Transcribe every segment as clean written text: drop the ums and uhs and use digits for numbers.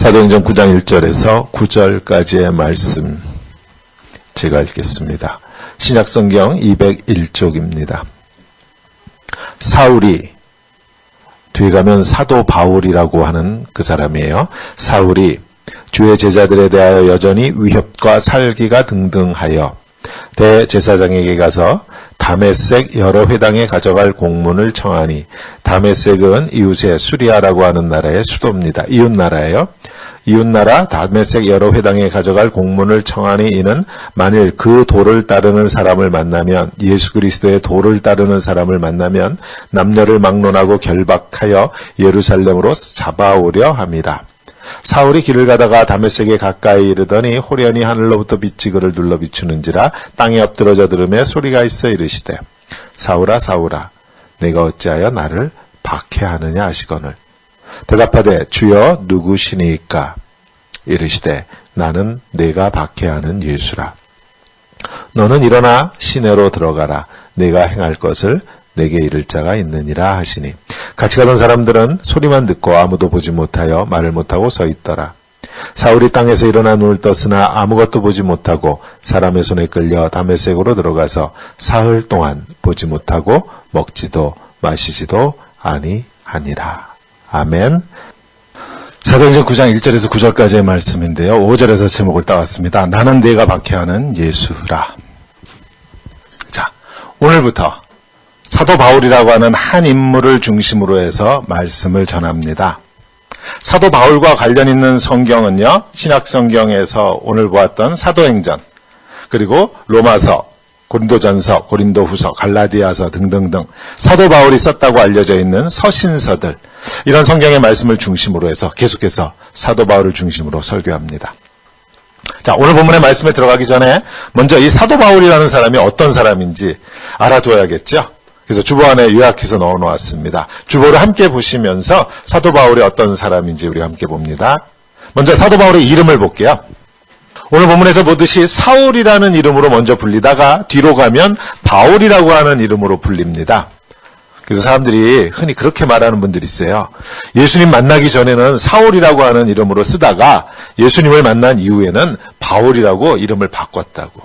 사도행전 9장 1절에서 9절까지의 말씀 제가 읽겠습니다. 신약성경 201쪽입니다. 사울이, 뒤에 가면 사도 바울이라고 하는 그 사람이에요. 사울이 주의 제자들에 대하여 여전히 위협과 살기가 등등하여 대제사장에게 가서 다메섹 여러 회당에 가져갈 공문을 청하니, 다메섹은 이웃의 수리아라고 하는 나라의 수도입니다. 이웃나라예요. 이웃나라 다메섹 여러 회당에 가져갈 공문을 청하니, 이는 만일 그 도를 따르는 사람을 만나면, 예수 그리스도의 도를 따르는 사람을 만나면 남녀를 막론하고 결박하여 예루살렘으로 잡아오려 함이라. 사울이 길을 가다가 다메섹에 가까이 이르더니 호련히 하늘로부터 빛이 그를 둘러 비추는지라 땅에 엎드러져 들으매 소리가 있어 이르시되, 사울아 사울아 내가 어찌하여 나를 박해하느냐 하시거늘, 대답하되 주여 누구시니까? 이르시되 나는 내가 박해하는 예수라. 너는 일어나 시내로 들어가라. 내가 행할 것을 내게 이를 자가 있느니라 하시니, 같이 가던 사람들은 소리만 듣고 아무도 보지 못하여 말을 못하고 서 있더라. 사울이 땅에서 일어나 눈을 떴으나 아무것도 보지 못하고 사람의 손에 끌려 다메섹으로 들어가서 사흘 동안 보지 못하고 먹지도 마시지도 아니하니라. 아멘. 사도행전 9장 1절에서 9절까지의 말씀인데요. 5절에서 제목을 따왔습니다. 나는 내가 박해하는 예수라. 자, 오늘부터 사도 바울이라고 하는 한 인물을 중심으로 해서 말씀을 전합니다. 사도 바울과 관련 있는 성경은요, 신약성경에서 오늘 보았던 사도행전, 그리고 로마서, 고린도전서, 고린도후서, 갈라디아서 등등등 사도 바울이 썼다고 알려져 있는 서신서들, 이런 성경의 말씀을 중심으로 해서 계속해서 사도 바울을 중심으로 설교합니다. 자, 오늘 본문의 말씀에 들어가기 전에 먼저 이 사도 바울이라는 사람이 어떤 사람인지 알아둬야겠죠. 그래서 주보 안에 요약해서 넣어놓았습니다. 주보를 함께 보시면서 사도 바울이 어떤 사람인지 우리가 함께 봅니다. 먼저 사도 바울의 이름을 볼게요. 오늘 본문에서 보듯이 사울이라는 이름으로 먼저 불리다가 뒤로 가면 바울이라고 하는 이름으로 불립니다. 그래서 사람들이 흔히 그렇게 말하는 분들이 있어요. 예수님 만나기 전에는 사울이라고 하는 이름으로 쓰다가 예수님을 만난 이후에는 바울이라고 이름을 바꿨다고.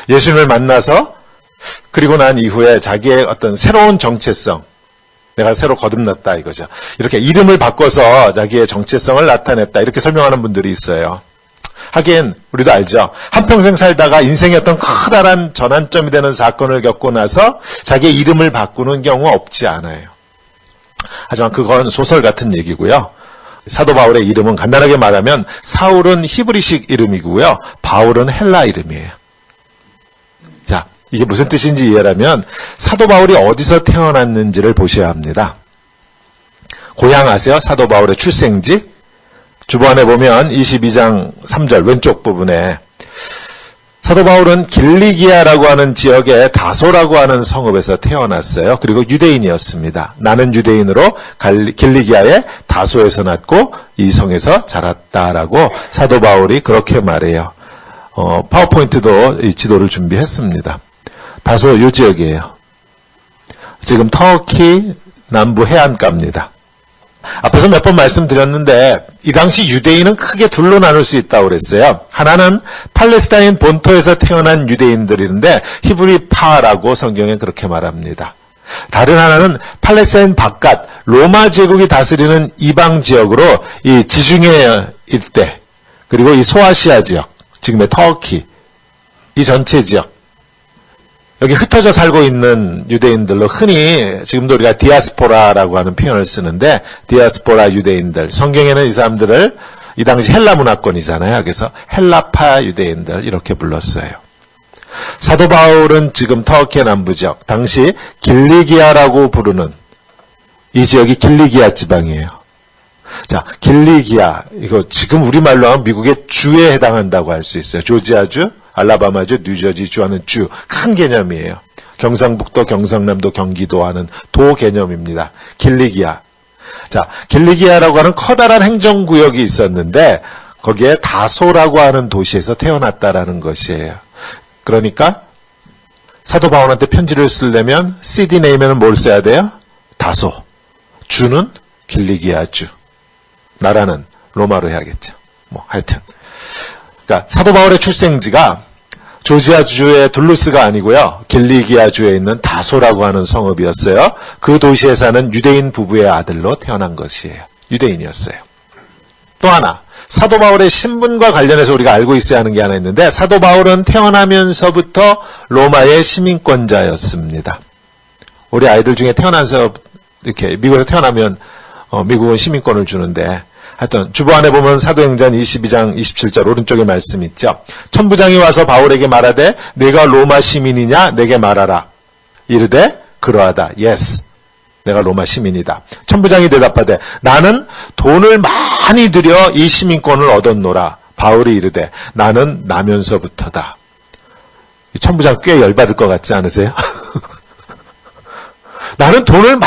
예수님을 만나서 그리고 난 이후에 자기의 어떤 새로운 정체성, 내가 새로 거듭났다 이거죠. 이렇게 이름을 바꿔서 자기의 정체성을 나타냈다, 이렇게 설명하는 분들이 있어요. 하긴 우리도 알죠. 한평생 살다가 인생의 어떤 커다란 전환점이 되는 사건을 겪고 나서 자기의 이름을 바꾸는 경우 없지 않아요. 하지만 그건 소설 같은 얘기고요. 사도 바울의 이름은 간단하게 말하면 사울은 히브리식 이름이고요, 바울은 헬라 이름이에요. 자, 이게 무슨 뜻인지 이해하려면 사도 바울이 어디서 태어났는지를 보셔야 합니다. 고향 아세요? 사도 바울의 출생지? 주보안에 보면 22장 3절 왼쪽 부분에 사도 바울은 길리기아라고 하는 지역의 다소라고 하는 성읍에서 태어났어요. 그리고 유대인이었습니다. 나는 유대인으로 길리기아의 다소에서 났고 이 성에서 자랐다라고 사도 바울이 그렇게 말해요. 파워포인트도 이 지도를 준비했습니다. 다소 이 지역이에요. 지금 터키 남부 해안가입니다. 앞에서 몇 번 말씀드렸는데 이 당시 유대인은 크게 둘로 나눌 수 있다고 그랬어요. 하나는 팔레스타인 본토에서 태어난 유대인들인데 히브리파라고 성경에 그렇게 말합니다. 다른 하나는 팔레스타인 바깥 로마 제국이 다스리는 이방 지역으로 이 지중해 일대, 그리고 이 소아시아 지역, 지금의 터키, 이 전체 지역, 여기 흩어져 살고 있는 유대인들로 흔히 지금도 우리가 디아스포라라고 하는 표현을 쓰는데, 디아스포라 유대인들, 성경에는 이 사람들을 이 당시 헬라 문화권이잖아요. 그래서 헬라파 유대인들 이렇게 불렀어요. 사도 바울은 지금 터키의 남부 지역, 당시 길리기아라고 부르는 이 지역이 길리기아 지방이에요. 자, 길리기아, 이거 지금 우리말로 하면 미국의 주에 해당한다고 할 수 있어요. 조지아주, 알라바마주, 뉴저지주 하는 주, 큰 개념이에요. 경상북도, 경상남도, 경기도 하는 도 개념입니다. 길리기아. 자, 길리기아라고 하는 커다란 행정구역이 있었는데 거기에 다소라고 하는 도시에서 태어났다라는 것이에요. 그러니까 사도 바울한테 편지를 쓰려면 CD 네임에는 뭘 써야 돼요? 다소. 주는 길리기아 주. 나라는 로마로 해야겠죠. 뭐 하여튼. 그러니까 사도 바울의 출생지가 조지아주의 둘루스가 아니고요. 길리기아주에 있는 다소라고 하는 성읍이었어요. 그 도시에 사는 유대인 부부의 아들로 태어난 것이에요. 유대인이었어요. 또 하나, 사도 바울의 신분과 관련해서 우리가 알고 있어야 하는 게 하나 있는데, 사도 바울은 태어나면서부터 로마의 시민권자였습니다. 우리 아이들 중에 태어나서 이렇게 미국에서 태어나면 미국은 시민권을 주는데, 하여튼 주보안에 보면 사도행전 22장 27절 오른쪽에 말씀 있죠. 천부장이 와서 바울에게 말하되 내가 로마 시민이냐 내게 말하라. 이르되 그러하다. Yes. 내가 로마 시민이다. 천부장이 대답하되 나는 돈을 많이 들여 이 시민권을 얻었노라. 바울이 이르되 나는 나면서부터다. 천부장 꽤 열받을 것 같지 않으세요? 나는 돈을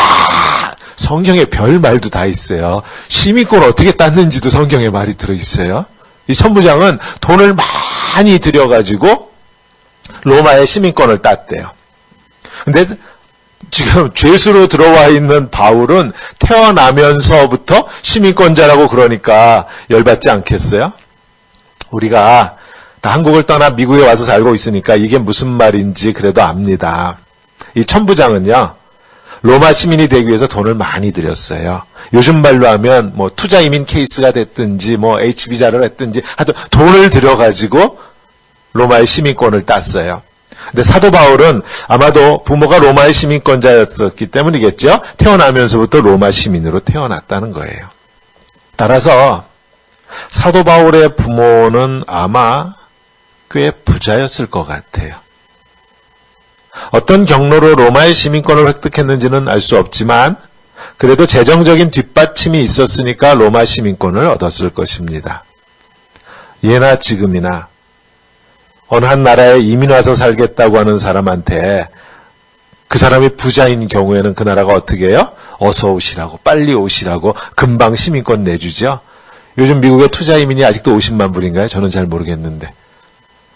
성경에 별 말도 다 있어요. 시민권 어떻게 땄는지도 성경에 말이 들어있어요. 이 천부장은 돈을 많이 들여가지고 로마의 시민권을 땄대요. 근데 지금 죄수로 들어와 있는 바울은 태어나면서부터 시민권자라고 그러니까 열받지 않겠어요? 우리가 다 한국을 떠나 미국에 와서 살고 있으니까 이게 무슨 말인지 그래도 압니다. 이 천부장은요. 로마 시민이 되기 위해서 돈을 많이 들였어요. 요즘 말로 하면 뭐 투자 이민 케이스가 됐든지 뭐 H비자를 했든지 하여튼 돈을 들여가지고 로마의 시민권을 땄어요. 근데 사도 바울은 아마도 부모가 로마의 시민권자였었기 때문이겠죠. 태어나면서부터 로마 시민으로 태어났다는 거예요. 따라서 사도 바울의 부모는 아마 꽤 부자였을 것 같아요. 어떤 경로로 로마의 시민권을 획득했는지는 알 수 없지만 그래도 재정적인 뒷받침이 있었으니까 로마 시민권을 얻었을 것입니다. 예나 지금이나 어느 한 나라에 이민 와서 살겠다고 하는 사람한테 그 사람이 부자인 경우에는 그 나라가 어떻게 해요? 어서 오시라고, 빨리 오시라고 금방 시민권 내주죠. 요즘 미국의 투자 이민이 아직도 50만 불인가요? 저는 잘 모르겠는데.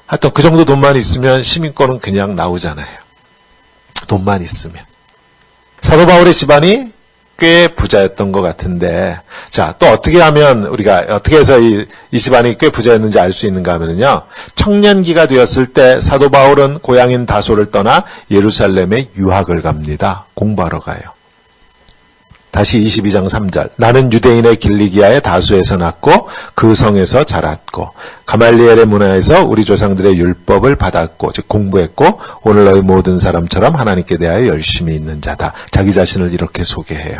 하여튼 그 정도 돈만 있으면 시민권은 그냥 나오잖아요. 돈만 있으면. 사도 바울의 집안이 꽤 부자였던 것 같은데, 자, 또 어떻게 하면 우리가 어떻게 해서 이 집안이 꽤 부자였는지 알 수 있는가 하면요. 청년기가 되었을 때 사도 바울은 고향인 다소를 떠나 예루살렘에 유학을 갑니다. 공부하러 가요. 다시 22장 3절. 나는 유대인의 길리기아의 다소에서 났고 그 성에서 자랐고 가말리엘의 문화에서 우리 조상들의 율법을 받았고 즉 공부했고 오늘날의 모든 사람처럼 하나님께 대하여 열심히 있는 자다. 자기 자신을 이렇게 소개해요.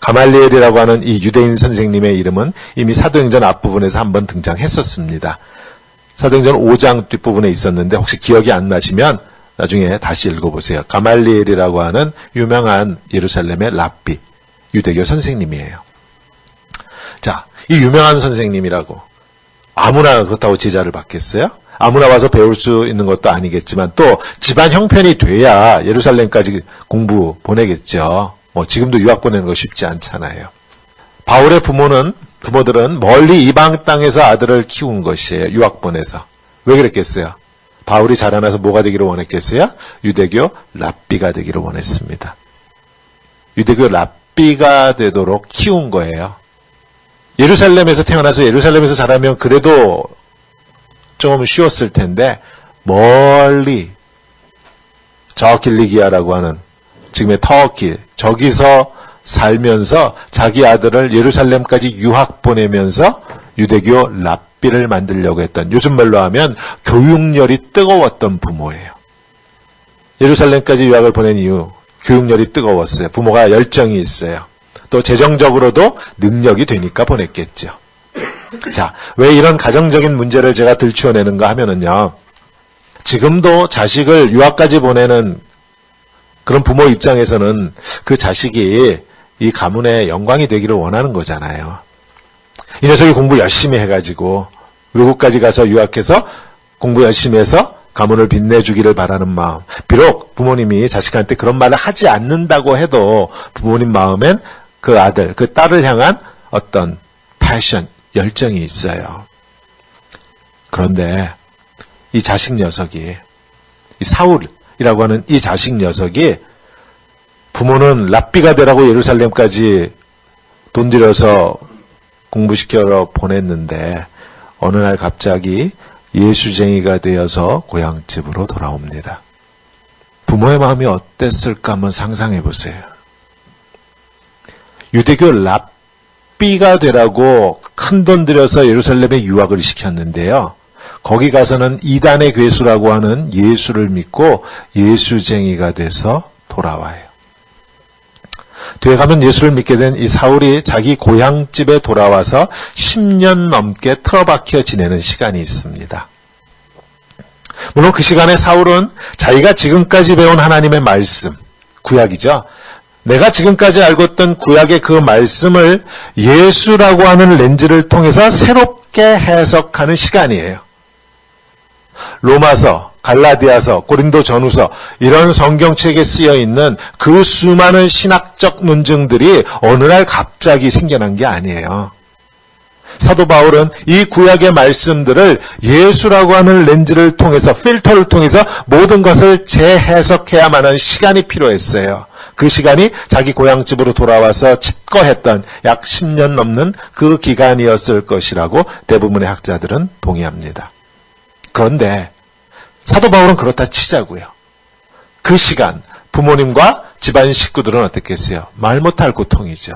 가말리엘이라고 하는 이 유대인 선생님의 이름은 이미 사도행전 앞부분에서 한번 등장했었습니다. 사도행전 5장 뒷부분에 있었는데 혹시 기억이 안 나시면 나중에 다시 읽어보세요. 가말리엘이라고 하는 유명한 예루살렘의 랍비 유대교 선생님이에요. 자, 이 유명한 선생님이라고 아무나 그렇다고 제자를 받겠어요? 아무나 와서 배울 수 있는 것도 아니겠지만 또 집안 형편이 돼야 예루살렘까지 공부 보내겠죠. 뭐 지금도 유학 보내는 거 쉽지 않잖아요. 바울의 부모들은 멀리 이방 땅에서 아들을 키운 것이에요. 유학 보내서. 왜 그랬겠어요? 바울이 자라나서 뭐가 되기를 원했겠어요? 유대교 랍비가 되기를 원했습니다. 유대교 랍비가 되도록 키운 거예요. 예루살렘에서 태어나서 예루살렘에서 자라면 그래도 좀 쉬웠을 텐데 멀리 저 길리기아라고 하는 지금의 터키 저기서 살면서 자기 아들을 예루살렘까지 유학 보내면서 유대교 랍비를 만들려고 했던 요즘 말로 하면 교육열이 뜨거웠던 부모예요. 예루살렘까지 유학을 보낸 이유 교육열이 뜨거웠어요. 부모가 열정이 있어요. 또 재정적으로도 능력이 되니까 보냈겠죠. 자, 왜 이런 가정적인 문제를 제가 들추어내는가 하면은요. 지금도 자식을 유학까지 보내는 그런 부모 입장에서는 그 자식이 이 가문의 영광이 되기를 원하는 거잖아요. 이 녀석이 공부 열심히 해가지고 외국까지 가서 유학해서 공부 열심히 해서 가문을 빛내주기를 바라는 마음. 비록 부모님이 자식한테 그런 말을 하지 않는다고 해도 부모님 마음엔 그 아들, 그 딸을 향한 어떤 패션, 열정이 있어요. 그런데 이 자식 녀석이, 이 사울이라고 하는 이 자식 녀석이 부모는 랍비가 되라고 예루살렘까지 돈 들여서 공부시켜러 보냈는데 어느 날 갑자기 예수쟁이가 되어서 고향집으로 돌아옵니다. 부모의 마음이 어땠을까 한번 상상해 보세요. 유대교 랍비가 되라고 큰돈 들여서 예루살렘에 유학을 시켰는데요. 거기 가서는 이단의 괴수라고 하는 예수를 믿고 예수쟁이가 돼서 돌아와요. 뒤에 가면 예수를 믿게 된 이 사울이 자기 고향집에 돌아와서 10년 넘게 틀어박혀 지내는 시간이 있습니다. 물론 그 시간에 사울은 자기가 지금까지 배운 하나님의 말씀, 구약이죠. 내가 지금까지 알고 있던 구약의 그 말씀을 예수라고 하는 렌즈를 통해서 새롭게 해석하는 시간이에요. 로마서, 갈라디아서, 고린도 전후서 이런 성경책에 쓰여 있는 그 수많은 신학적 논증들이 어느 날 갑자기 생겨난 게 아니에요. 사도 바울은 이 구약의 말씀들을 예수라고 하는 렌즈를 통해서, 필터를 통해서 모든 것을 재해석해야만 하는 시간이 필요했어요. 그 시간이 자기 고향집으로 돌아와서 집거했던 약 10년 넘는 그 기간이었을 것이라고 대부분의 학자들은 동의합니다. 그런데 사도 바울은 그렇다 치자고요. 그 시간 부모님과 집안 식구들은 어땠겠어요? 말 못할 고통이죠.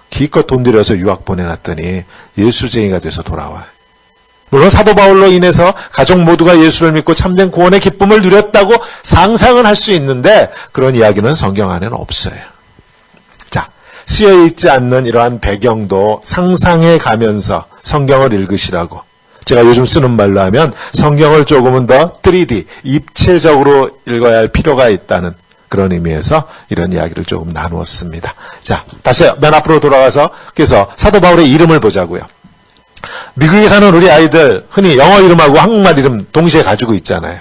기껏 돈 들여서 유학 보내놨더니 예수쟁이가 돼서 돌아와요. 물론 사도 바울로 인해서 가족 모두가 예수를 믿고 참된 구원의 기쁨을 누렸다고 상상은 할 수 있는데 그런 이야기는 성경 안에는 없어요. 자, 쓰여있지 않는 이러한 배경도 상상해 가면서 성경을 읽으시라고, 제가 요즘 쓰는 말로 하면 성경을 조금은 더 3D, 입체적으로 읽어야 할 필요가 있다는 그런 의미에서 이런 이야기를 조금 나누었습니다. 자, 다시 맨 앞으로 돌아가서 그래서 사도 바울의 이름을 보자고요. 미국에 사는 우리 아이들 흔히 영어 이름하고 한국말 이름 동시에 가지고 있잖아요.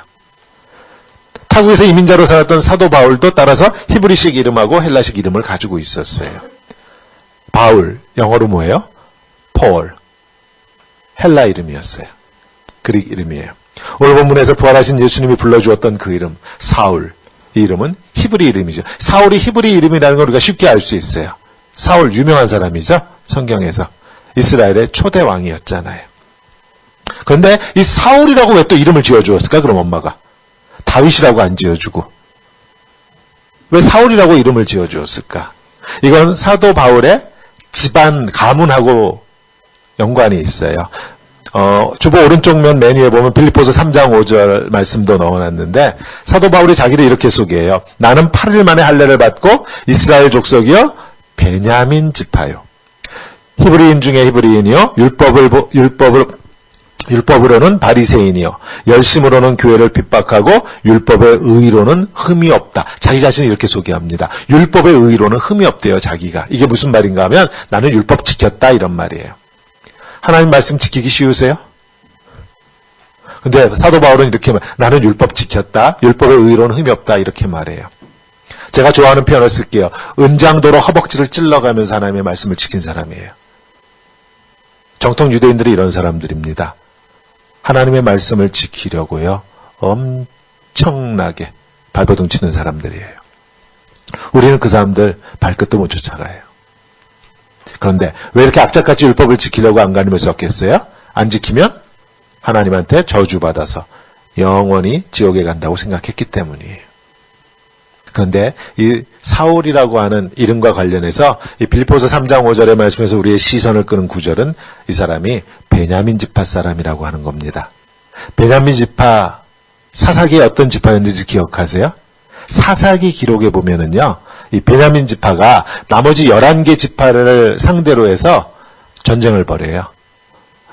타국에서 이민자로 살았던 사도 바울도 따라서 히브리식 이름하고 헬라식 이름을 가지고 있었어요. 바울, 영어로 뭐예요? 폴. 헬라 이름이었어요. 그릭 이름이에요. 오늘 본문에서 부활하신 예수님이 불러주었던 그 이름, 사울. 이 이름은 히브리 이름이죠. 사울이 히브리 이름이라는 걸 우리가 쉽게 알 수 있어요. 사울 유명한 사람이죠. 성경에서. 이스라엘의 초대 왕이었잖아요. 그런데 이 사울이라고 왜 또 이름을 지어주었을까? 그럼 엄마가. 다윗이라고 안 지어주고. 왜 사울이라고 이름을 지어주었을까? 이건 사도 바울의 집안 가문하고 연관이 있어요. 주보 오른쪽 면 메뉴에 보면 빌립보서 3장 5절 말씀도 넣어놨는데 사도 바울이 자기를 이렇게 소개해요. 나는 8일 만에 할례를 받고 이스라엘 족속이요 베냐민 지파요. 히브리인 중에 히브리인이요 율법으로는 바리새인이요 열심으로는 교회를 핍박하고 율법의 의로는 흠이 없다. 자기 자신을 이렇게 소개합니다. 율법의 의로는 흠이 없대요. 자기가. 이게 무슨 말인가 하면 나는 율법 지켰다 이런 말이에요. 하나님 말씀 지키기 쉬우세요? 근데 사도 바울은 이렇게 나는 율법 지켰다. 율법의 의로는 흠이 없다. 이렇게 말해요. 제가 좋아하는 표현을 쓸게요. 은장도로 허벅지를 찔러가면서 하나님의 말씀을 지킨 사람이에요. 정통 유대인들이 이런 사람들입니다. 하나님의 말씀을 지키려고요. 엄청나게 발버둥 치는 사람들이에요. 우리는 그 사람들 발끝도 못 쫓아가요. 그런데 왜 이렇게 악착같이 율법을 지키려고 안간힘을 썼겠어요? 안 지키면 하나님한테 저주받아서 영원히 지옥에 간다고 생각했기 때문이에요. 그런데 이 사울이라고 하는 이름과 관련해서 이 빌립보서 3장 5절의 말씀에서 우리의 시선을 끄는 구절은 이 사람이 베냐민 지파 사람이라고 하는 겁니다. 베냐민 지파, 사사기의 어떤 지파였는지 기억하세요? 사사기 기록에 보면은요, 이 베냐민 지파가 나머지 11개 지파를 상대로 해서 전쟁을 벌여요.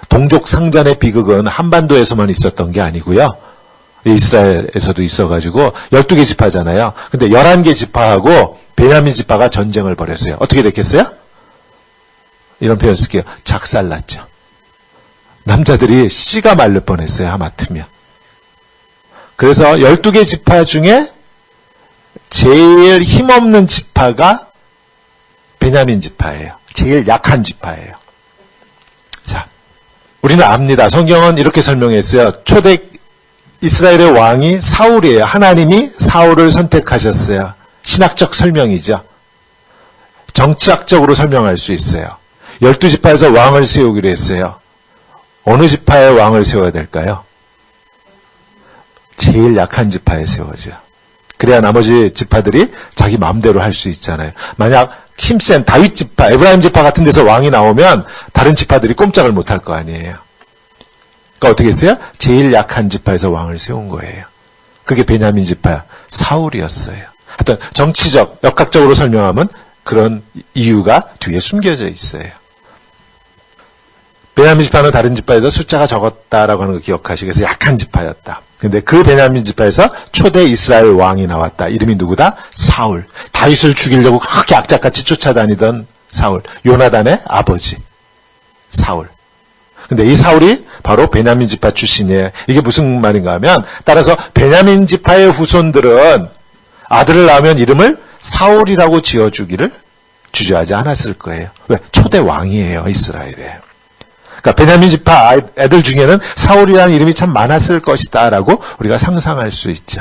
동족 상잔의 비극은 한반도에서만 있었던 게 아니고요. 이스라엘에서도 있어가지고 12개 지파잖아요. 근데 11개 지파하고 베냐민 지파가 전쟁을 벌였어요. 어떻게 됐겠어요? 이런 표현 쓸게요. 작살났죠. 남자들이 씨가 말릴 뻔했어요. 하마터면. 그래서 12개 지파 중에 제일 힘없는 지파가 베냐민 지파예요. 제일 약한 지파예요. 자, 우리는 압니다. 성경은 이렇게 설명했어요. 초대 이스라엘의 왕이 사울이에요. 하나님이 사울을 선택하셨어요. 신학적 설명이죠. 정치학적으로 설명할 수 있어요. 12지파에서 왕을 세우기로 했어요. 어느 지파에 왕을 세워야 될까요? 제일 약한 지파에 세워져. 그래야 나머지 지파들이 자기 마음대로 할 수 있잖아요. 만약 힘센 다윗 지파, 에브라임 지파 같은 데서 왕이 나오면 다른 지파들이 꼼짝을 못할 거 아니에요. 그러니까 어떻게 했어요? 제일 약한 지파에서 왕을 세운 거예요. 그게 베냐민 지파 사울이었어요. 하여튼 정치적, 역학적으로 설명하면 그런 이유가 뒤에 숨겨져 있어요. 베냐민 지파는 다른 지파에서 숫자가 적었다라고 하는 거 기억하시겠어요? 약한 지파였다. 근데 그 베냐민 지파에서 초대 이스라엘 왕이 나왔다. 이름이 누구다? 사울. 다윗을 죽이려고 그렇게 악착같이 쫓아다니던 사울. 요나단의 아버지. 사울. 근데 이 사울이 바로 베냐민 지파 출신이에요. 이게 무슨 말인가 하면, 따라서 베냐민 지파의 후손들은 아들을 낳으면 이름을 사울이라고 지어주기를 주저하지 않았을 거예요. 왜? 초대 왕이에요, 이스라엘에. 그러니까 베냐민 지파 애들 중에는 사울이라는 이름이 참 많았을 것이다 라고 우리가 상상할 수 있죠.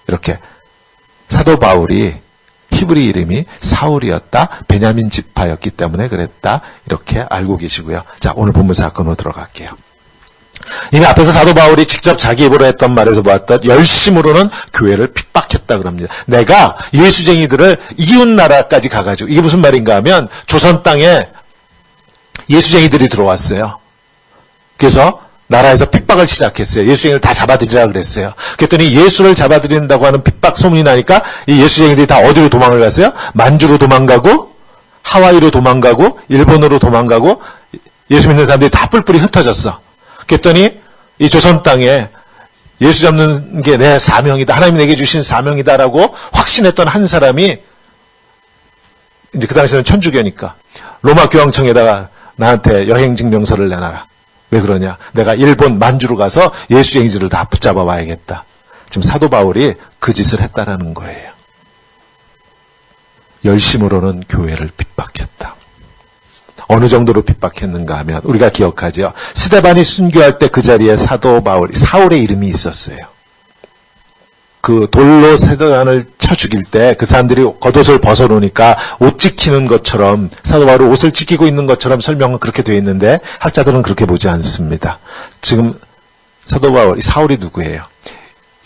이렇게 사도 바울이 히브리 이름이 사울이었다, 베냐민 지파였기 때문에 그랬다, 이렇게 알고 계시고요. 자, 오늘 본문 사건으로 들어갈게요. 이미 앞에서 사도 바울이 직접 자기 입으로 했던 말에서 보았던 열심으로는 교회를 핍박했다 그럽니다. 내가 예수쟁이들을 이웃 나라까지 가가지고, 이게 무슨 말인가 하면 조선 땅에 예수쟁이들이 들어왔어요. 그래서 나라에서 핍박을 시작했어요. 예수쟁이를 다 잡아들이라 그랬어요. 그랬더니 예수를 잡아들인다고 하는 핍박 소문이 나니까 이 예수쟁이들이 다 어디로 도망을 갔어요? 만주로 도망가고, 하와이로 도망가고, 일본으로 도망가고, 예수 믿는 사람들이 다 뿔뿔이 흩어졌어. 그랬더니 이 조선 땅에 예수 잡는 게 내 사명이다, 하나님이 내게 주신 사명이다라고 확신했던 한 사람이, 이제 그 당시에는 천주교니까 로마 교황청에다가 나한테 여행 증명서를 내놔라. 왜 그러냐? 내가 일본 만주로 가서 예수쟁이들을 다 붙잡아 와야겠다. 지금 사도 바울이 그 짓을 했다라는 거예요. 열심으로는 교회를 핍박했다. 어느 정도로 핍박했는가 하면 우리가 기억하죠. 스데반이 순교할 때 그 자리에 사도 바울, 사울의 이름이 있었어요. 그 돌로 스데반을 쳐 죽일 때 그 사람들이 겉옷을 벗어놓으니까 옷 지키는 것처럼, 사도 바울이 옷을 지키고 있는 것처럼 설명은 그렇게 되어 있는데 학자들은 그렇게 보지 않습니다. 지금 사도 바울, 이 사울이 누구예요?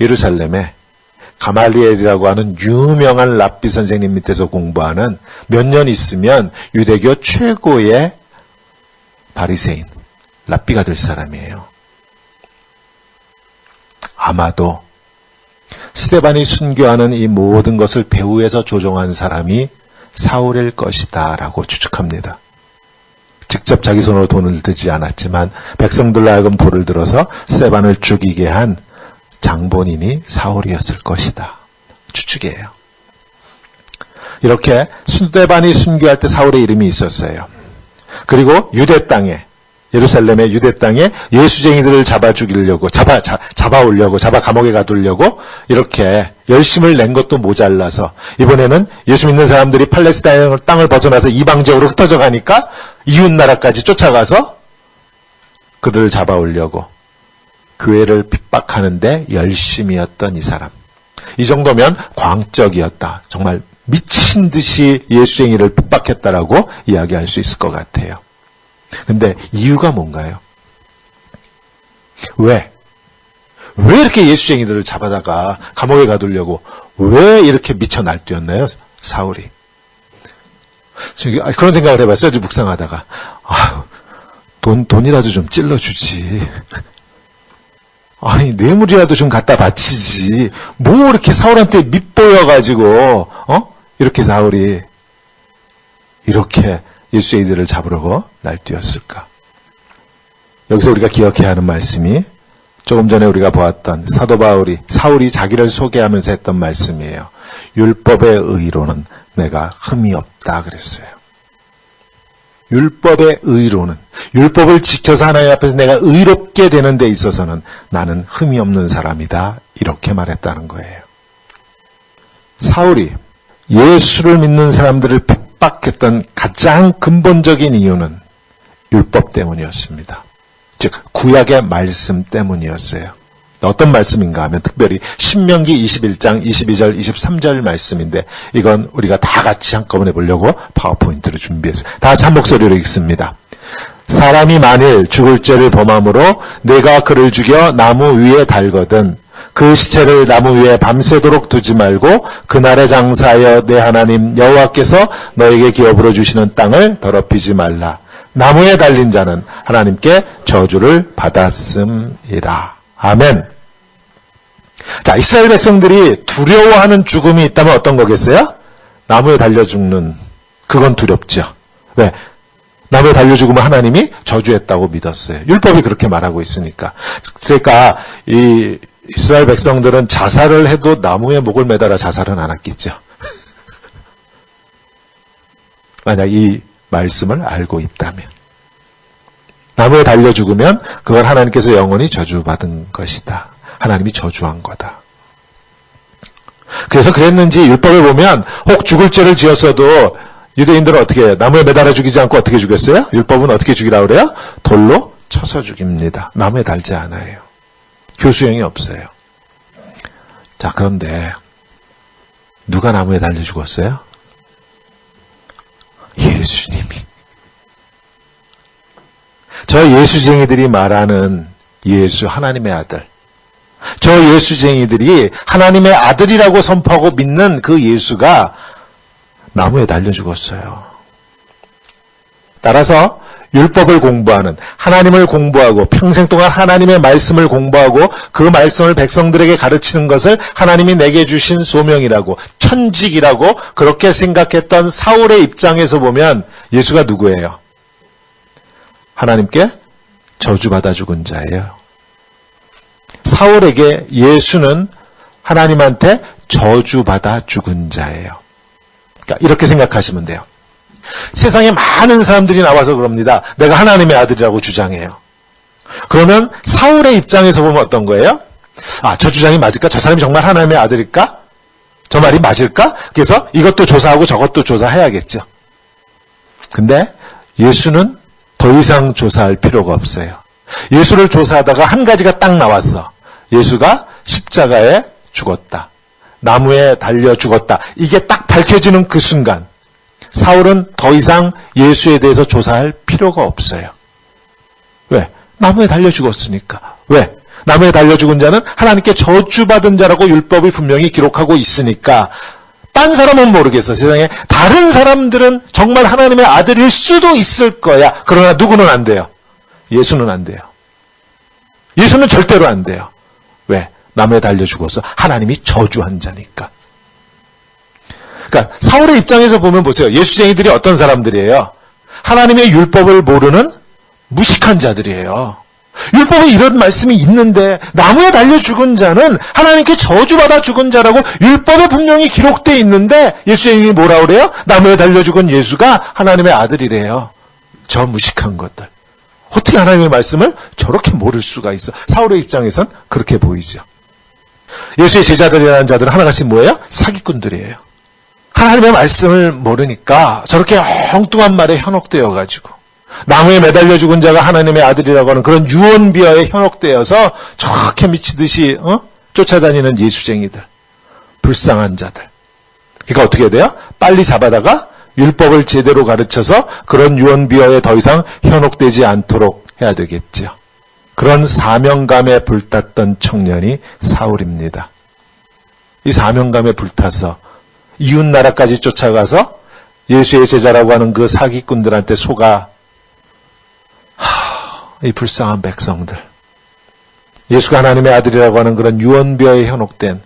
예루살렘에 가말리엘이라고 하는 유명한 랍비 선생님 밑에서 공부하는, 몇 년 있으면 유대교 최고의 바리새인, 랍비가 될 사람이에요. 아마도 스데반이 순교하는 이 모든 것을 배후에서 조종한 사람이 사울일 것이다 라고 추측합니다. 직접 자기 손으로 돈을 들지 않았지만 백성들로 하여금 돌을 들어서 스데반을 죽이게 한 장본인이 사울이었을 것이다. 추측이에요. 이렇게 스데반이 순교할 때 사울의 이름이 있었어요. 그리고 유대 땅에, 예루살렘의 유대 땅에 예수쟁이들을 잡아 죽이려고, 잡아오려고, 잡아 감옥에 가두려고 이렇게 열심을 낸 것도 모자라서 이번에는 예수 믿는 사람들이 팔레스타인 땅을 벗어나서 이방지역으로 흩어져 가니까 이웃 나라까지 쫓아가서 그들을 잡아오려고 교회를 핍박하는데 열심이었던 이 사람. 이 정도면 광적이었다. 정말 미친 듯이 예수쟁이를 핍박했다라고 이야기할 수 있을 것 같아요. 근데 이유가 뭔가요? 왜 이렇게 예수쟁이들을 잡아다가 감옥에 가두려고 왜 이렇게 미쳐 날뛰었나요? 사울이. 그런 생각을 해봤어요. 묵상하다가. 돈이라도 좀 찔러주지. 아니, 뇌물이라도 좀 갖다 바치지. 뭐 이렇게 사울한테 밑보여가지고, 이렇게 사울이 이렇게 예수쟁이들을 잡으려고 날뛰었을까? 여기서 우리가 기억해야 하는 말씀이 조금 전에 우리가 보았던 사도 바울이, 사울이 자기를 소개하면서 했던 말씀이에요. 율법의 의로는 내가 흠이 없다 그랬어요. 율법의 의로는, 율법을 지켜서 하나님 앞에서 내가 의롭게 되는 데 있어서는 나는 흠이 없는 사람이다, 이렇게 말했다는 거예요. 사울이 예수를 믿는 사람들을 핍박했던 가장 근본적인 이유는 율법 때문이었습니다. 즉 구약의 말씀 때문이었어요. 어떤 말씀인가 하면 특별히 신명기 21장 22절 23절 말씀인데 이건 우리가 다 같이 한꺼번에 보려고 파워포인트를 준비했어요. 다 같이 한 목소리로 읽습니다. 사람이 만일 죽을 죄를 범함으로 내가 그를 죽여 나무 위에 달거든 그 시체를 나무 위에 밤새도록 두지 말고 그날에 장사하여 내 하나님 여호와께서 너에게 기업으로 주시는 땅을 더럽히지 말라. 나무에 달린 자는 하나님께 저주를 받았음이라. 아멘. 자, 이스라엘 백성들이 두려워하는 죽음이 있다면 어떤 거겠어요? 나무에 달려 죽는, 그건 두렵죠. 왜? 나무에 달려 죽으면 하나님이 저주했다고 믿었어요. 율법이 그렇게 말하고 있으니까. 그러니까 이 이스라엘 백성들은 자살을 해도 나무에 목을 매달아 자살은 안 했겠죠. 만약 이 말씀을 알고 있다면. 나무에 달려 죽으면 그건 하나님께서 영원히 저주받은 것이다. 하나님이 저주한 거다. 그래서 그랬는지 율법에 보면 혹 죽을 죄를 지었어도 유대인들은 어떻게 해요? 나무에 매달아 죽이지 않고 어떻게 죽였어요? 율법은 어떻게 죽이라고 그래요? 돌로 쳐서 죽입니다. 나무에 달지 않아요. 교수형이 없어요. 자, 그런데 누가 나무에 달려 죽었어요? 예수님이. 저 예수쟁이들이 말하는 예수, 하나님의 아들. 저 예수쟁이들이 하나님의 아들이라고 선포하고 믿는 그 예수가 나무에 달려 죽었어요. 따라서 율법을 공부하는, 하나님을 공부하고 평생 동안 하나님의 말씀을 공부하고 그 말씀을 백성들에게 가르치는 것을 하나님이 내게 주신 소명이라고, 천직이라고 그렇게 생각했던 사울의 입장에서 보면 예수가 누구예요? 하나님께 저주받아 죽은 자예요. 사울에게 예수는 하나님한테 저주받아 죽은 자예요. 그러니까 이렇게 생각하시면 돼요. 세상에 많은 사람들이 나와서 그럽니다. 내가 하나님의 아들이라고 주장해요. 그러면 사울의 입장에서 보면 어떤 거예요? 아, 저 주장이 맞을까? 저 사람이 정말 하나님의 아들일까? 저 말이 맞을까? 그래서 이것도 조사하고 저것도 조사해야겠죠. 근데 예수는 더 이상 조사할 필요가 없어요. 예수를 조사하다가 한 가지가 딱 나왔어. 예수가 십자가에 죽었다. 나무에 달려 죽었다. 이게 딱 밝혀지는 그 순간 사울은 더 이상 예수에 대해서 조사할 필요가 없어요. 왜? 나무에 달려 죽었으니까. 왜? 나무에 달려 죽은 자는 하나님께 저주받은 자라고 율법이 분명히 기록하고 있으니까. 딴 사람은 모르겠어. 세상에 다른 사람들은 정말 하나님의 아들일 수도 있을 거야. 그러나 누구는 안 돼요? 예수는 안 돼요. 예수는 절대로 안 돼요. 왜? 나무에 달려 죽어서 하나님이 저주한 자니까. 그러니까 사울의 입장에서 보면 보세요. 예수쟁이들이 어떤 사람들이에요? 하나님의 율법을 모르는 무식한 자들이에요. 율법에 이런 말씀이 있는데 나무에 달려 죽은 자는 하나님께 저주받아 죽은 자라고 율법에 분명히 기록되어 있는데 예수쟁이들이 뭐라 그래요? 나무에 달려 죽은 예수가 하나님의 아들이래요. 저 무식한 것들. 어떻게 하나님의 말씀을 저렇게 모를 수가 있어? 사울의 입장에선 그렇게 보이죠. 예수의 제자들이라는 자들은 하나같이 뭐예요? 사기꾼들이에요. 하나님의 말씀을 모르니까 저렇게 엉뚱한 말에 현혹되어가지고 나무에 매달려 죽은 자가 하나님의 아들이라고 하는 그런 유언비어에 현혹되어서 저렇게 미치듯이 쫓아다니는 예수쟁이들, 불쌍한 자들. 그러니까 어떻게 돼요? 빨리 잡아다가 율법을 제대로 가르쳐서 그런 유언비어에 더 이상 현혹되지 않도록 해야 되겠죠. 그런 사명감에 불탔던 청년이 사울입니다. 이 사명감에 불타서 이웃나라까지 쫓아가서 예수의 제자라고 하는 그 사기꾼들한테 속아 이 불쌍한 백성들. 예수가 하나님의 아들이라고 하는 그런 유언비어에 현혹된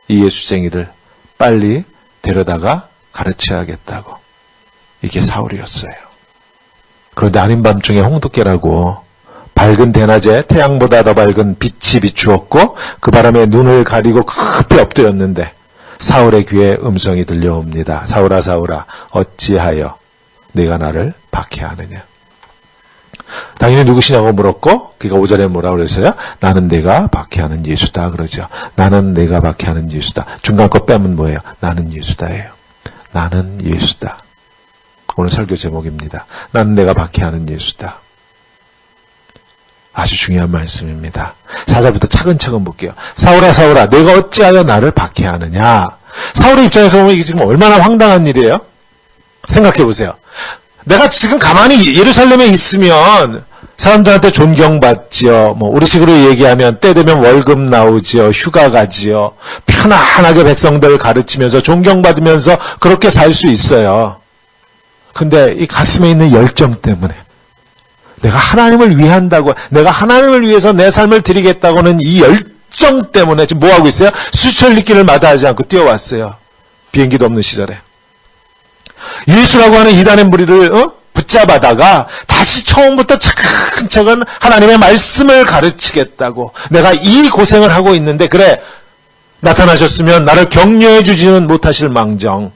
이 예수쟁이들 빨리 데려다가 가르쳐야겠다고. 이게 사울이었어요. 그런데 아닌 밤중에 홍두깨라고 밝은 대낮에 태양보다 더 밝은 빛이 비추었고 그 바람에 눈을 가리고 급히 엎드렸는데 사울의 귀에 음성이 들려옵니다. 사울아 사울아 어찌하여 네가 나를 박해하느냐. 당연히 누구시냐고 물었고 그가 5절에 뭐라고 그랬어요? 나는 내가 박해하는 예수다 그러죠. 나는 내가 박해하는 예수다. 중간 거 빼면 뭐예요? 나는 예수다예요. 나는 예수다. 오늘 설교 제목입니다. 나는 내가 박해하는 예수다. 아주 중요한 말씀입니다. 4절부터 차근차근 볼게요. 사울아 사울아 내가 어찌하여 나를 박해하느냐. 사울의 입장에서 보면 이게 지금 얼마나 황당한 일이에요? 생각해 보세요. 내가 지금 가만히 예루살렘에 있으면 사람들한테 존경받지요. 뭐 우리식으로 얘기하면 때 되면 월급 나오지요. 휴가 가지요. 편안하게 백성들을 가르치면서 존경받으면서 그렇게 살 수 있어요. 근데 이 가슴에 있는 열정 때문에 내가 하나님을 위한다고, 내가 하나님을 위해서 내 삶을 드리겠다고는 이 열정 때문에 지금 뭐 하고 있어요? 수천 리길을 마다하지 않고 뛰어왔어요. 비행기도 없는 시절에. 예수라고 하는 이단의 무리를 붙잡아다가 다시 처음부터 차근차근 하나님의 말씀을 가르치겠다고, 내가 이 고생을 하고 있는데 그래 나타나셨으면 나를 격려해 주지는 못하실 망정,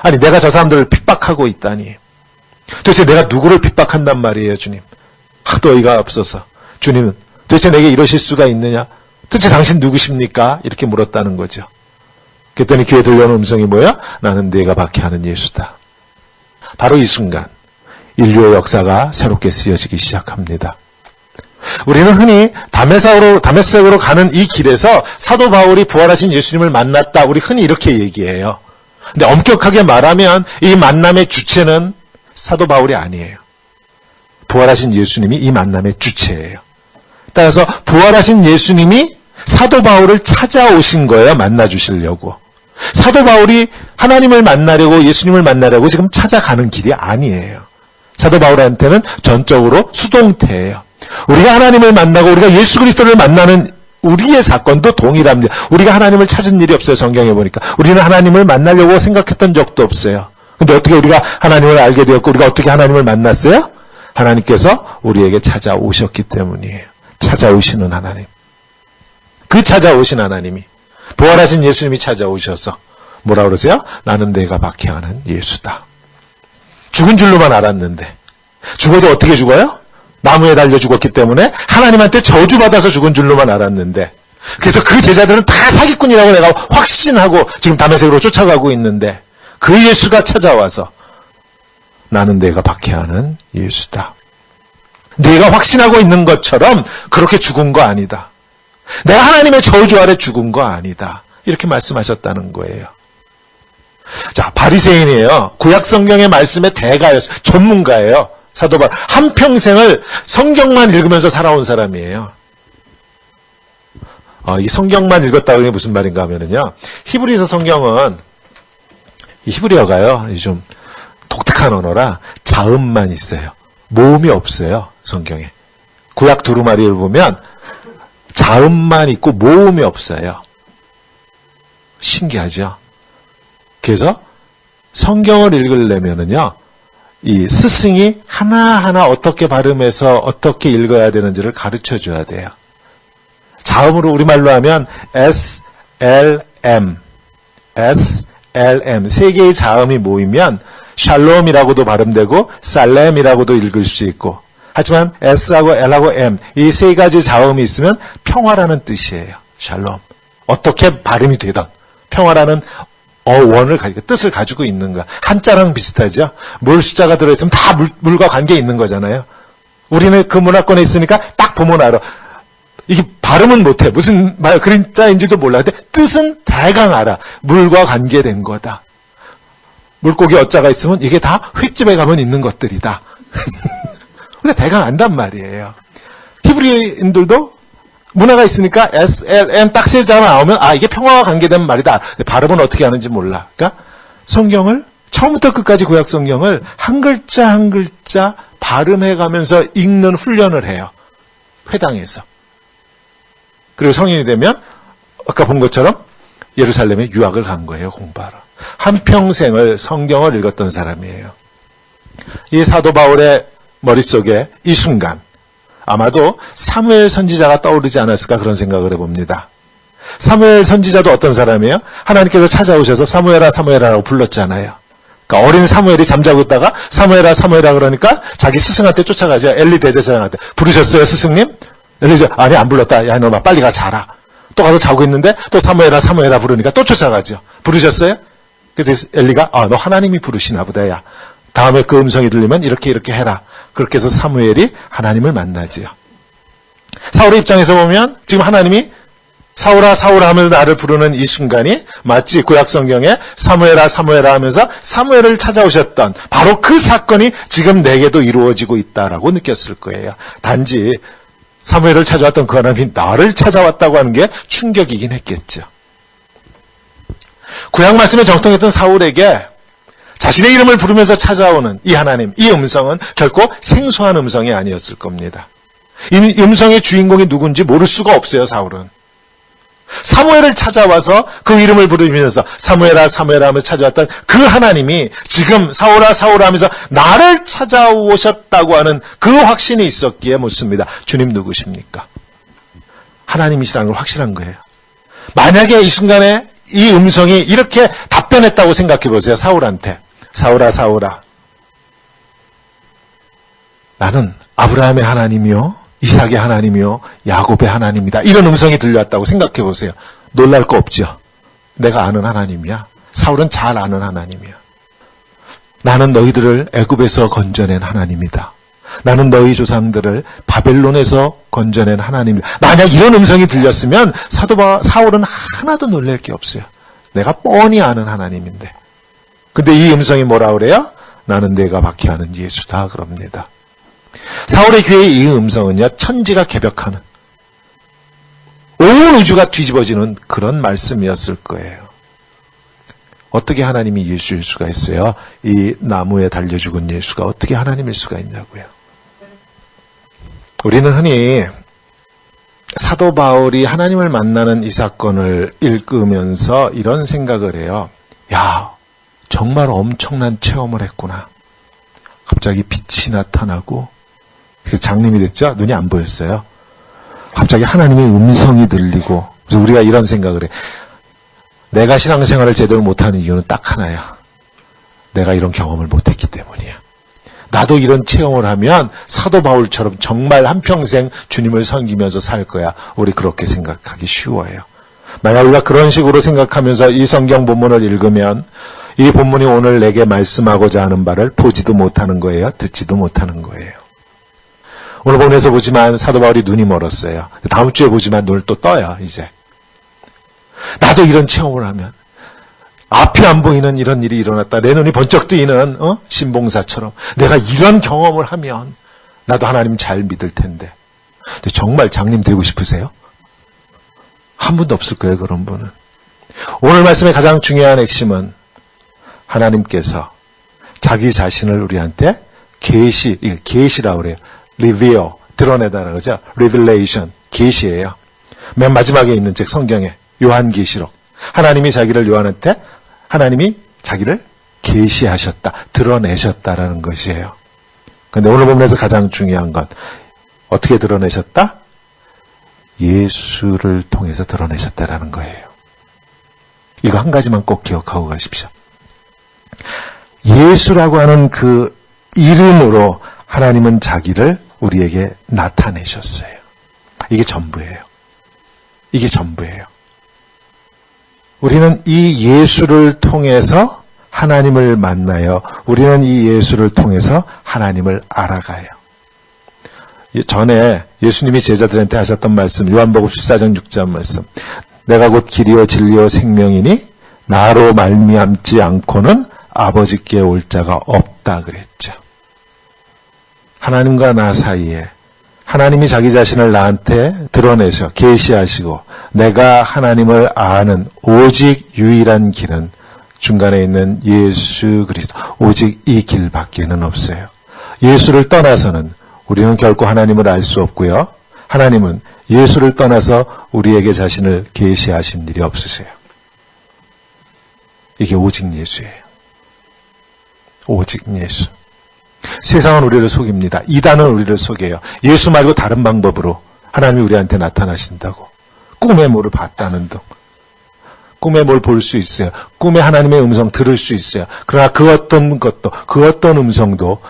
아니 내가 저 사람들을 핍박하고 있다니, 도대체 내가 누구를 핍박한단 말이에요. 주님, 하도 어이가 없어서. 주님은 도대체 내게 이러실 수가 있느냐, 도대체 당신 누구십니까? 이렇게 물었다는 거죠. 그랬더니 귀에 들려오는 음성이 뭐야? 나는 네가 박해하는 예수다. 바로 이 순간 인류의 역사가 새롭게 쓰여지기 시작합니다. 우리는 흔히 다메섹으로 가는 이 길에서 사도 바울이 부활하신 예수님을 만났다, 우리 흔히 이렇게 얘기해요. 근데 엄격하게 말하면 이 만남의 주체는 사도 바울이 아니에요. 부활하신 예수님이 이 만남의 주체예요. 따라서 부활하신 예수님이 사도 바울을 찾아오신 거예요. 만나주시려고. 사도 바울이 하나님을 만나려고, 예수님을 만나려고 지금 찾아가는 길이 아니에요. 사도 바울한테는 전적으로 수동태예요. 우리가 하나님을 만나고 우리가 예수 그리스도를 만나는 우리의 사건도 동일합니다. 우리가 하나님을 찾은 일이 없어요. 성경에 보니까. 우리는 하나님을 만나려고 생각했던 적도 없어요. 근데 어떻게 우리가 하나님을 알게 되었고, 우리가 어떻게 하나님을 만났어요? 하나님께서 우리에게 찾아오셨기 때문이에요. 찾아오시는 하나님. 그 찾아오신 하나님이, 부활하신 예수님이 찾아오셔서 뭐라 그러세요? 나는 내가 박해하는 예수다. 죽은 줄로만 알았는데, 죽어도 어떻게 죽어요? 나무에 달려 죽었기 때문에 하나님한테 저주받아서 죽은 줄로만 알았는데, 그래서 그 제자들은 다 사기꾼이라고 내가 확신하고 지금 다메섹으로 쫓아가고 있는데, 그 예수가 찾아와서 나는 내가 박해하는 예수다. 내가 확신하고 있는 것처럼 그렇게 죽은 거 아니다. 내가 하나님의 저주 아래 죽은 거 아니다. 이렇게 말씀하셨다는 거예요. 자, 바리새인이에요. 구약 성경의 말씀의 대가였어요. 전문가예요. 사도 바울. 한평생을 성경만 읽으면서 살아온 사람이에요. 이 성경만 읽었다고 하는 게 무슨 말인가 하면은요, 히브리서 성경은, 이 히브리어가요, 좀 독특한 언어라 자음만 있어요. 모음이 없어요. 성경에. 구약 두루마리를 보면 자음만 있고 모음이 없어요. 신기하죠? 그래서 성경을 읽으려면은요, 이 스승이 하나하나 어떻게 발음해서 어떻게 읽어야 되는지를 가르쳐 줘야 돼요. 자음으로 우리말로 하면 SLM, SLM 세 개의 자음이 모이면 샬롬이라고도 발음되고 살렘이라고도 읽을 수 있고, 하지만 S하고 L하고 M 이 세 가지 자음이 있으면 평화라는 뜻이에요. 샬롬. 어떻게 발음이 되든 평화라는 원을 가지고 뜻을 가지고 있는 거. 한자랑 비슷하죠. 물 숫자가 들어있으면 다 물과 관계 있는 거잖아요. 우리는 그 문화권에 있으니까 딱 보면 알아. 이게 발음은 못해. 무슨 말 글자인지도 몰라. 근데 뜻은 대강 알아. 물과 관계된 거다. 물고기 어자가 있으면 이게 다 횟집에 가면 있는 것들이다. 근데 대강 안단 말이에요. 히브리인들도 문화가 있으니까 SLM 딱 세 자가 나오면 이게 평화와 관계된 말이다. 발음은 어떻게 하는지 몰라. 그러니까 성경을 처음부터 끝까지 구약 성경을 한 글자 한 글자 발음해가면서 읽는 훈련을 해요. 회당에서. 그리고 성인이 되면 아까 본 것처럼 예루살렘에 유학을 간 거예요. 공부하러. 한평생을 성경을 읽었던 사람이에요. 이 사도 바울의 머릿속에 이 순간 아마도 사무엘 선지자가 떠오르지 않았을까 그런 생각을 해봅니다. 사무엘 선지자도 어떤 사람이에요? 하나님께서 찾아오셔서 사무엘아 사무엘아라고 불렀잖아요. 그러니까 어린 사무엘이 잠자고 있다가 사무엘아 사무엘아 그러니까 자기 스승한테 쫓아가죠. 엘리 대제사장한테. 부르셨어요 스승님? 엘리죠. 아니 안 불렀다. 야 너마 빨리 가 자라. 또 가서 자고 있는데 또 사무엘아 사무엘아 부르니까 또 쫓아가죠. 부르셨어요? 그래서 엘리가 너 하나님이 부르시나 보다. 야 다음에 그 음성이 들리면 이렇게 해라. 그렇게 해서 사무엘이 하나님을 만나지요. 사울의 입장에서 보면 지금 하나님이 사울아 사울아 하면서 나를 부르는 이 순간이 마치 구약 성경에 사무엘아 사무엘아 하면서 사무엘을 찾아오셨던 바로 그 사건이 지금 내게도 이루어지고 있다라고 느꼈을 거예요. 단지 사무엘을 찾아왔던 그 하나님이 나를 찾아왔다고 하는 게 충격이긴 했겠죠. 구약 말씀에 정통했던 사울에게 자신의 이름을 부르면서 찾아오는 이 하나님, 이 음성은 결코 생소한 음성이 아니었을 겁니다. 이 음성의 주인공이 누군지 모를 수가 없어요, 사울은. 사무엘을 찾아와서 그 이름을 부르면서 사무엘아 사무엘아 하면서 찾아왔던 그 하나님이 지금 사울아 사울아 하면서 나를 찾아오셨다고 하는 그 확신이 있었기에 묻습니다. 주님 누구십니까? 하나님이시라는 걸 확실한 거예요. 만약에 이 순간에 이 음성이 이렇게 답변했다고 생각해 보세요. 사울한테. 사울아 사울아 나는 아브라함의 하나님이요 이삭의 하나님이요 야곱의 하나님이다. 이런 음성이 들려왔다고 생각해 보세요. 놀랄 거 없죠. 내가 아는 하나님이야. 사울은 잘 아는 하나님이야. 나는 너희들을 애굽에서 건져낸 하나님이다. 나는 너희 조상들을 바벨론에서 건져낸 하나님이다. 만약 이런 음성이 들렸으면 사울은 하나도 놀랄 게 없어요. 내가 뻔히 아는 하나님인데. 근데 이 음성이 뭐라 그래요? 나는 내가 박해하는 예수다 그럽니다. 사울의 귀의 이 음성은요, 천지가 개벽하는, 온 우주가 뒤집어지는 그런 말씀이었을 거예요. 어떻게 하나님이 예수일 수가 있어요? 이 나무에 달려 죽은 예수가 어떻게 하나님일 수가 있냐고요. 우리는 흔히 사도 바울이 하나님을 만나는 이 사건을 읽으면서 이런 생각을 해요. 야, 정말 엄청난 체험을 했구나. 갑자기 빛이 나타나고 장님이 됐죠? 눈이 안 보였어요. 갑자기 하나님의 음성이 들리고. 그래서 우리가 이런 생각을 해. 내가 신앙생활을 제대로 못하는 이유는 딱 하나야. 내가 이런 경험을 못했기 때문이야. 나도 이런 체험을 하면 사도 바울처럼 정말 한평생 주님을 섬기면서 살 거야. 우리 그렇게 생각하기 쉬워요. 만약 우리가 그런 식으로 생각하면서 이 성경 본문을 읽으면 이 본문이 오늘 내게 말씀하고자 하는 바를 보지도 못하는 거예요. 듣지도 못하는 거예요. 오늘 본문에서 보지만 사도 바울이 눈이 멀었어요. 다음 주에 보지만 눈을 또 떠요. 이제 나도 이런 체험을 하면 앞이 안 보이는 이런 일이 일어났다. 내 눈이 번쩍 뜨이는 신봉사처럼 내가 이런 경험을 하면 나도 하나님 잘 믿을 텐데. 근데 정말 장님 되고 싶으세요? 한 분도 없을 거예요. 그런 분은. 오늘 말씀의 가장 중요한 핵심은 하나님께서 자기 자신을 우리한테 계시라고 그래요. reveal, 드러내다라고 그러죠. revelation, 계시예요. 맨 마지막에 있는 책 성경에 요한계시록. 하나님이 자기를 계시하셨다, 드러내셨다라는 것이에요. 그런데 오늘 본문에서 가장 중요한 건 어떻게 드러내셨다? 예수를 통해서 드러내셨다라는 거예요. 이거 한 가지만 꼭 기억하고 가십시오. 예수라고 하는 그 이름으로 하나님은 자기를 우리에게 나타내셨어요. 이게 전부예요. 이게 전부예요. 우리는 이 예수를 통해서 하나님을 만나요. 우리는 이 예수를 통해서 하나님을 알아가요. 전에 예수님이 제자들한테 하셨던 말씀, 요한복음 14장 6절 말씀. 내가 곧 길이요 진리요 생명이니 나로 말미암지 않고는 아버지께 올 자가 없다 그랬죠. 하나님과 나 사이에 하나님이 자기 자신을 나한테 드러내셔 계시하시고 내가 하나님을 아는 오직 유일한 길은 중간에 있는 예수 그리스도, 오직 이 길밖에는 없어요. 예수를 떠나서는 우리는 결코 하나님을 알 수 없고요. 하나님은 예수를 떠나서 우리에게 자신을 계시하신 일이 없으세요. 이게 오직 예수예요. 오직 예수. 세상은 우리를 속입니다. 이단은 우리를 속여요. 예수 말고 다른 방법으로 하나님이 우리한테 나타나신다고. 꿈에 뭐를 봤다는 등. 꿈에 뭘 볼 수 있어요. 꿈에 하나님의 음성 들을 수 있어요. 그러나 그 어떤 것도, 그 어떤 음성도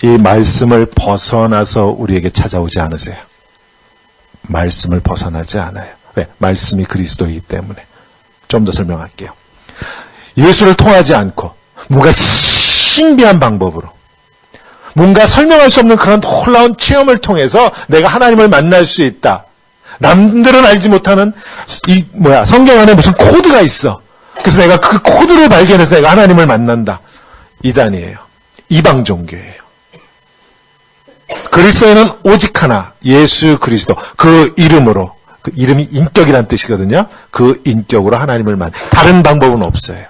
이 말씀을 벗어나서 우리에게 찾아오지 않으세요. 말씀을 벗어나지 않아요. 왜? 말씀이 그리스도이기 때문에. 좀 더 설명할게요. 예수를 통하지 않고 뭔가 신비한 방법으로 뭔가 설명할 수 없는 그런 놀라운 체험을 통해서 내가 하나님을 만날 수 있다. 남들은 알지 못하는 성경 안에 무슨 코드가 있어. 그래서 내가 그 코드를 발견해서 내가 하나님을 만난다. 이단이에요. 이방 종교예요. 그리스도에는 오직 하나, 예수 그리스도. 그 이름으로, 그 이름이 인격이란 뜻이거든요. 그 인격으로 하나님을 다른 방법은 없어요.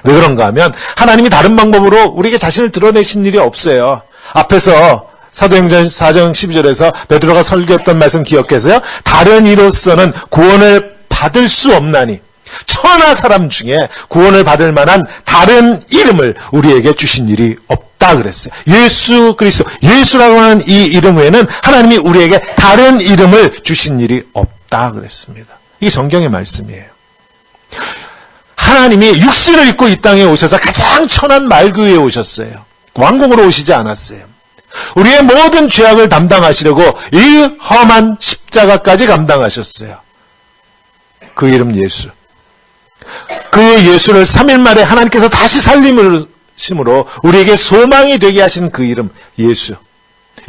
왜 그런가 하면 하나님이 다른 방법으로 우리에게 자신을 드러내신 일이 없어요. 앞에서 사도행전 4장 12절에서 베드로가 설교했던 말씀 기억해서요. 다른 이로서는 구원을 받을 수 없나니 천하 사람 중에 구원을 받을 만한 다른 이름을 우리에게 주신 일이 없다 그랬어요. 예수 그리스도, 예수라고 하는 이 이름 외에는 하나님이 우리에게 다른 이름을 주신 일이 없다 그랬습니다. 이게 성경의 말씀이에요. 하나님이 육신을 입고 이 땅에 오셔서 가장 천한 말 위에 오셨어요. 왕궁으로 오시지 않았어요. 우리의 모든 죄악을 담당하시려고 이 험한 십자가까지 감당하셨어요. 그 이름 예수. 그 예수를 3일 만에 하나님께서 다시 살림으로 우리에게 소망이 되게 하신 그 이름 예수.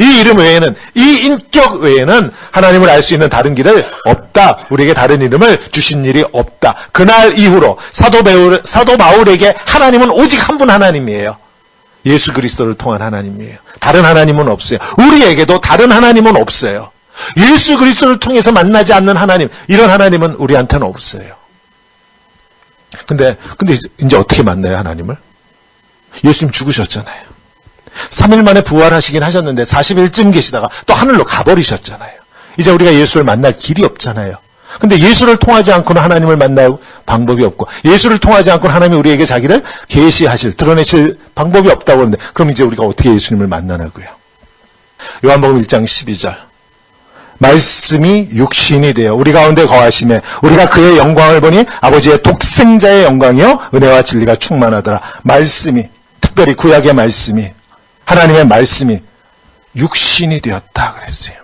이 이름 외에는, 이 인격 외에는 하나님을 알 수 있는 다른 길을 없다. 우리에게 다른 이름을 주신 일이 없다. 그날 이후로 사도 바울에게 하나님은 오직 한 분 하나님이에요. 예수 그리스도를 통한 하나님이에요. 다른 하나님은 없어요. 우리에게도 다른 하나님은 없어요. 예수 그리스도를 통해서 만나지 않는 하나님, 이런 하나님은 우리한테는 없어요. 근데 이제 어떻게 만나요, 하나님을? 예수님 죽으셨잖아요. 3일 만에 부활하시긴 하셨는데 40일쯤 계시다가 또 하늘로 가버리셨잖아요. 이제 우리가 예수를 만날 길이 없잖아요. 근데 예수를 통하지 않고는 하나님을 만날 방법이 없고, 예수를 통하지 않고는 하나님이 우리에게 자기를 계시하실, 드러내실 방법이 없다고 하는데, 그럼 이제 우리가 어떻게 예수님을 만나냐고요. 요한복음 1장 12절. 말씀이 육신이 되어 우리 가운데 거하심에 우리가 그의 영광을 보니 아버지의 독생자의 영광이요 은혜와 진리가 충만하더라. 말씀이, 특별히 구약의 말씀이, 하나님의 말씀이 육신이 되었다 그랬어요.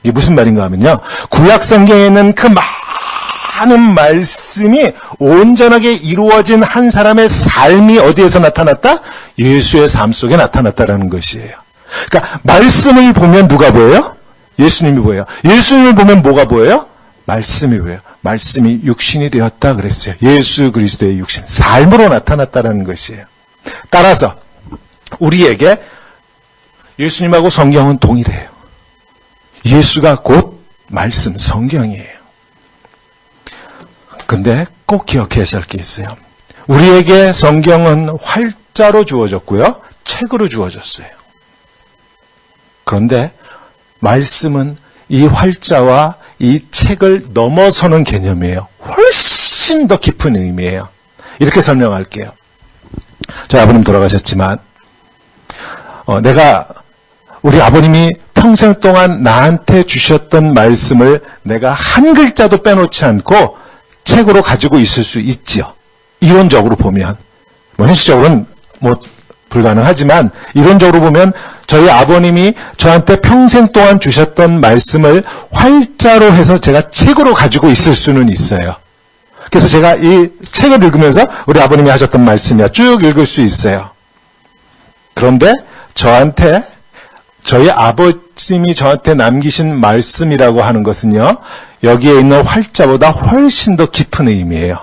이게 무슨 말인가 하면요, 구약 성경에 있는 그 많은 말씀이 온전하게 이루어진 한 사람의 삶이 어디에서 나타났다? 예수의 삶 속에 나타났다라는 것이에요. 그러니까 말씀을 보면 누가 보여요? 예수님이 보여요. 예수님을 보면 뭐가 보여요? 말씀이 보여요. 말씀이 육신이 되었다 그랬어요. 예수 그리스도의 육신, 삶으로 나타났다라는 것이에요. 따라서 우리에게 예수님하고 성경은 동일해요. 예수가 곧 말씀, 성경이에요. 근데 꼭 기억해야 할 게 있어요. 우리에게 성경은 활자로 주어졌고요, 책으로 주어졌어요. 그런데 말씀은 이 활자와 이 책을 넘어서는 개념이에요. 훨씬 더 깊은 의미예요. 이렇게 설명할게요. 저희 아버님 돌아가셨지만 우리 아버님이 평생 동안 나한테 주셨던 말씀을 내가 한 글자도 빼놓지 않고 책으로 가지고 있을 수 있지요. 이론적으로 보면. 현실적으로는 불가능하지만 이론적으로 보면 저희 아버님이 저한테 평생 동안 주셨던 말씀을 활자로 해서 제가 책으로 가지고 있을 수는 있어요. 그래서 제가 이 책을 읽으면서 우리 아버님이 하셨던 말씀이야 쭉 읽을 수 있어요. 그런데 저희 아버님이 저한테 남기신 말씀이라고 하는 것은요, 여기에 있는 활자보다 훨씬 더 깊은 의미예요.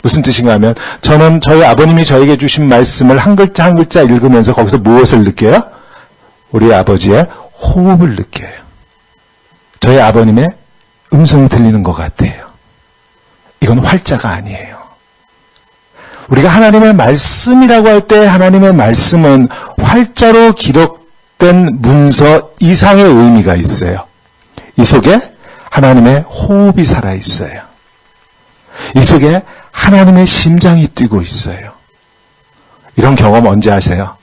무슨 뜻인가 하면, 저는 저희 아버님이 저에게 주신 말씀을 한 글자 한 글자 읽으면서 거기서 무엇을 느껴요? 우리 아버지의 호흡을 느껴요. 저희 아버님의 음성이 들리는 것 같아요. 이건 활자가 아니에요. 우리가 하나님의 말씀이라고 할 때 하나님의 말씀은 활자로 기록된 문서 이상의 의미가 있어요. 이 속에 하나님의 호흡이 살아있어요. 이 속에 하나님의 심장이 뛰고 있어요. 이런 경험 언제 하세요?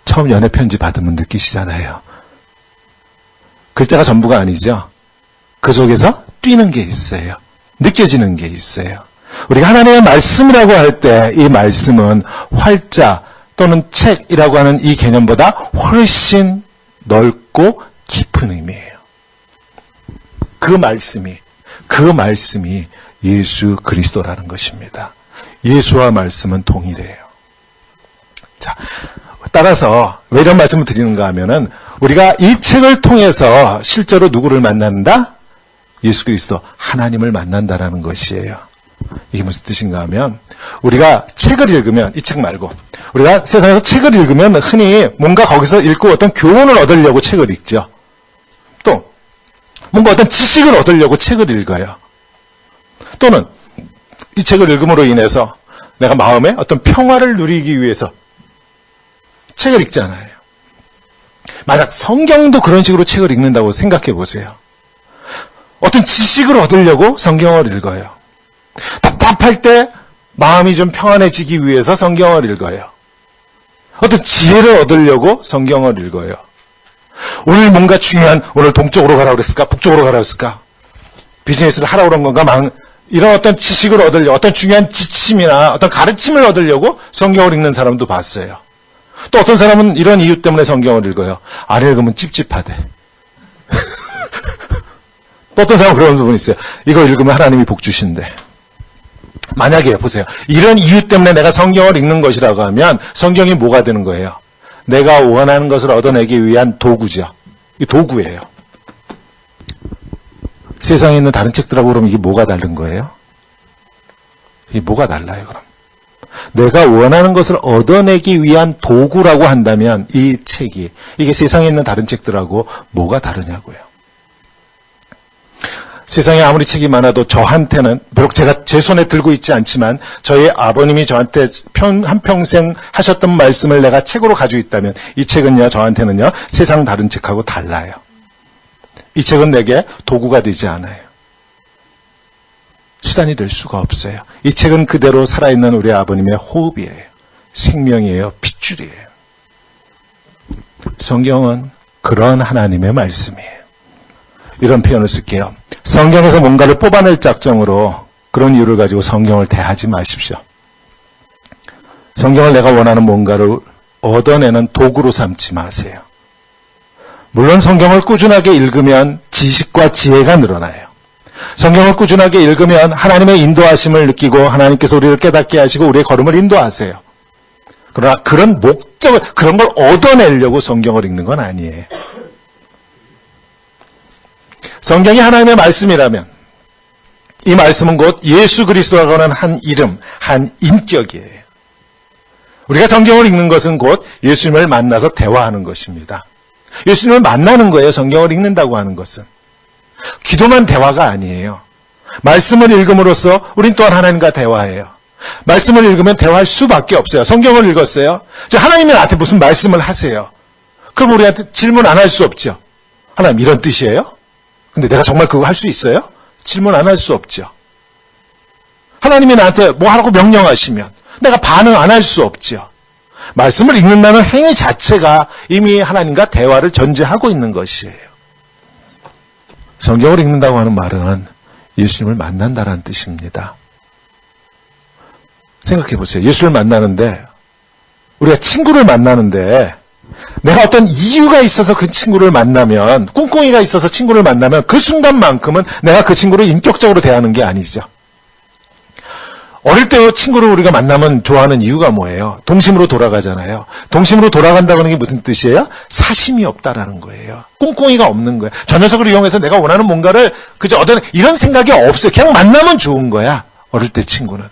처음 연애 편지 받으면 느끼시잖아요. 글자가 전부가 아니죠. 그 속에서 뛰는 게 있어요. 느껴지는 게 있어요. 우리가 하나님의 말씀이라고 할 때 이 말씀은 활자 또는 책이라고 하는 이 개념보다 훨씬 넓고 깊은 의미예요. 그 말씀이 예수 그리스도라는 것입니다. 예수와 말씀은 동일해요. 자, 따라서 왜 이런 말씀을 드리는가 하면은 우리가 이 책을 통해서 실제로 누구를 만난다? 예수 그리스도 하나님을 만난다라는 것이에요. 이게 무슨 뜻인가 하면 우리가 책을 읽으면 이 책 말고 우리가 세상에서 책을 읽으면 흔히 뭔가 거기서 읽고 어떤 교훈을 얻으려고 책을 읽죠. 또 뭔가 어떤 지식을 얻으려고 책을 읽어요. 또는 이 책을 읽음으로 인해서 내가 마음에 어떤 평화를 누리기 위해서 책을 읽잖아요. 만약 성경도 그런 식으로 책을 읽는다고 생각해 보세요. 어떤 지식을 얻으려고 성경을 읽어요. 답답할 때 마음이 좀 평안해지기 위해서 성경을 읽어요. 어떤 지혜를 얻으려고 성경을 읽어요. 오늘 뭔가 중요한, 오늘 동쪽으로 가라고 그랬을까? 북쪽으로 가라고 했을까? 비즈니스를 하라고 그런 건가? 이런 어떤 지식을 얻으려고, 어떤 중요한 지침이나 어떤 가르침을 얻으려고 성경을 읽는 사람도 봤어요. 또 어떤 사람은 이런 이유 때문에 성경을 읽어요. 안 읽으면 찝찝하대. 또 어떤 사람은 그런 부분이 있어요. 이거 읽으면 하나님이 복 주신대. 만약에 보세요. 이런 이유 때문에 내가 성경을 읽는 것이라고 하면 성경이 뭐가 되는 거예요? 내가 원하는 것을 얻어내기 위한 도구죠. 이 도구예요. 세상에 있는 다른 책들하고 그러면 이게 뭐가 다른 거예요? 이게 뭐가 달라요, 그럼? 내가 원하는 것을 얻어내기 위한 도구라고 한다면 이 책이, 이게 세상에 있는 다른 책들하고 뭐가 다르냐고요. 세상에 아무리 책이 많아도 저한테는, 비록 제가 제 손에 들고 있지 않지만 저희 아버님이 저한테 한평생 하셨던 말씀을 내가 책으로 가지고 있다면 이 책은요, 저한테는요, 세상 다른 책하고 달라요. 이 책은 내게 도구가 되지 않아요. 수단이 될 수가 없어요. 이 책은 그대로 살아있는 우리 아버님의 호흡이에요. 생명이에요. 핏줄이에요. 성경은 그런 하나님의 말씀이에요. 이런 표현을 쓸게요. 성경에서 뭔가를 뽑아낼 작정으로 그런 이유를 가지고 성경을 대하지 마십시오. 성경을 내가 원하는 뭔가를 얻어내는 도구로 삼지 마세요. 물론 성경을 꾸준하게 읽으면 지식과 지혜가 늘어나요. 성경을 꾸준하게 읽으면 하나님의 인도하심을 느끼고 하나님께서 우리를 깨닫게 하시고 우리의 걸음을 인도하세요. 그러나 그런 목적을, 그런 걸 얻어내려고 성경을 읽는 건 아니에요. 성경이 하나님의 말씀이라면 이 말씀은 곧 예수 그리스도라고 하는 한 이름, 한 인격이에요. 우리가 성경을 읽는 것은 곧 예수님을 만나서 대화하는 것입니다. 예수님을 만나는 거예요. 성경을 읽는다고 하는 것은. 기도만 대화가 아니에요. 말씀을 읽음으로써 우린 또한 하나님과 대화해요. 말씀을 읽으면 대화할 수밖에 없어요. 성경을 읽었어요. 하나님이 나한테 무슨 말씀을 하세요. 그럼 우리한테 질문 안 할 수 없죠. 하나님 이런 뜻이에요? 근데 내가 정말 그거 할 수 있어요? 질문 안 할 수 없죠. 하나님이 나한테 뭐 하라고 명령하시면 내가 반응 안 할 수 없죠. 말씀을 읽는다는 행위 자체가 이미 하나님과 대화를 전제하고 있는 것이에요. 성경을 읽는다고 하는 말은 예수님을 만난다는 뜻입니다. 생각해 보세요. 예수를 만나는데, 우리가 친구를 만나는데 내가 어떤 이유가 있어서 그 친구를 만나면, 꿍꿍이가 있어서 친구를 만나면 그 순간만큼은 내가 그 친구를 인격적으로 대하는 게 아니죠. 어릴 때 친구를 우리가 만나면 좋아하는 이유가 뭐예요? 동심으로 돌아가잖아요. 동심으로 돌아간다는 게 무슨 뜻이에요? 사심이 없다라는 거예요. 꿍꿍이가 없는 거예요. 저 녀석을 이용해서 내가 원하는 뭔가를 그저 얻어내, 이런 생각이 없어요. 그냥 만나면 좋은 거야. 어릴 때 친구는.